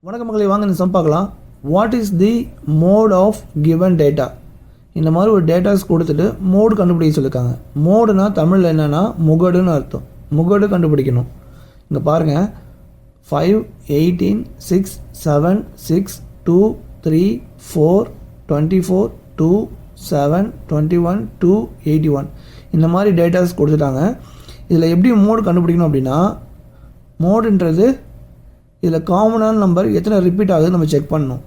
வணக்கம் மக்களை, வாங்க இந்த சம் பார்க்கலாம். What is the mode of given data? இந்த மாதிரி ஒரு டேட்டாஸ் கொடுத்துட்டு மோடு கண்டுபிடிக்க சொல்லியிருக்காங்க. மோடுனா தமிழில் என்னென்னா முகடுன்னு அர்த்தம். முகடு கண்டுபிடிக்கணும். இங்கே பாருங்கள், 5, 18, 6, 7, 6, 2, 3, 4, 24, 2, 7, 21, 2, 81 இந்த மாதிரி டேட்டாஸ் கொடுத்துட்டாங்க. இதில் எப்படி மோடு கண்டுபிடிக்கணும் அப்படின்னா, மோடுன்றது இதில் காமனான நம்பர் எத்தனை ரிப்பீட் ஆகுதுன்னு நம்ம செக் பண்ணணும்.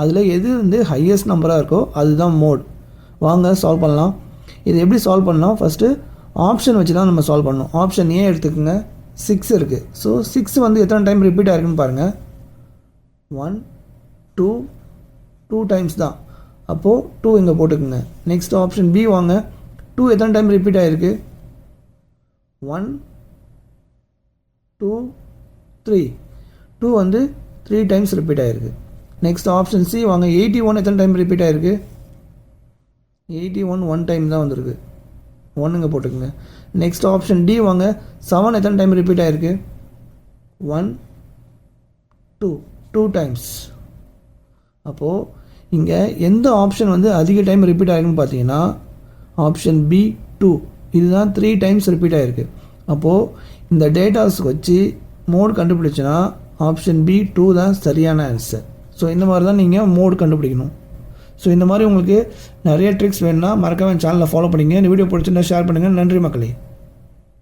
அதில் எது ஹையஸ்ட் நம்பராக இருக்கோ அதுதான் மோட். வாங்க சால்வ் பண்ணலாம். இது எப்படி சால்வ் பண்ணலாம்? ஃபஸ்ட்டு ஆப்ஷன் வச்சு தான் நம்ம சால்வ் பண்ணணும். ஆப்ஷன் ஏ எடுத்துக்கோங்க. 6 இருக்குது. ஸோ 6 எத்தனை டைம் ரிப்பீட் ஆகிருக்குன்னு பாருங்கள். 1, 2, 2 டைம்ஸ் தான். அப்போது 2 இங்கே போட்டுக்குங்க. நெக்ஸ்ட் ஆப்ஷன் பி வாங்க. 2 எத்தனை டைம் ரிப்பீட் ஆகிருக்கு? 1, 2, 3. 2 3 டைம்ஸ் ரிப்பீட் ஆகிருக்கு. நெக்ஸ்ட் ஆப்ஷன் சி வாங்க. 81 எத்தனை டைம் ரிப்பீட் ஆகிருக்கு? 81 1 டைம் தான் வந்திருக்கு. 1 போட்டுக்குங்க. நெக்ஸ்ட் ஆப்ஷன் டி வாங்க. 7 எத்தனை டைம் ரிப்பீட் ஆகிருக்கு? 1, 2 டைம்ஸ். அப்போது இங்கே எந்த ஆப்ஷன் அதிக டைம் ரிப்பீட் ஆகிருக்குன்னு பார்த்தீங்கன்னா ஆப்ஷன் பி 2. இதுதான் 3 டைம்ஸ் ரிப்பீட் ஆகிருக்கு. அப்போது இந்த டேட்டாஸ் வச்சு மோட் கண்டுபிடிச்சுன்னா ஆப்ஷன் பி 2 தான் சரியான ஆன்சர். ஸோ இந்த மாதிரி தான் நீங்கள் மோட் கண்டுபிடிக்கணும். ஸோ இந்த மாதிரி உங்களுக்கு நிறைய ட்ரிக்ஸ் வேணும்னா மறக்காம சேனலை ஃபாலோ பண்ணிங்க. இந்த வீடியோ பிடிச்சிருந்தா ஷேர் பண்ணுங்கள். நன்றி மக்களே.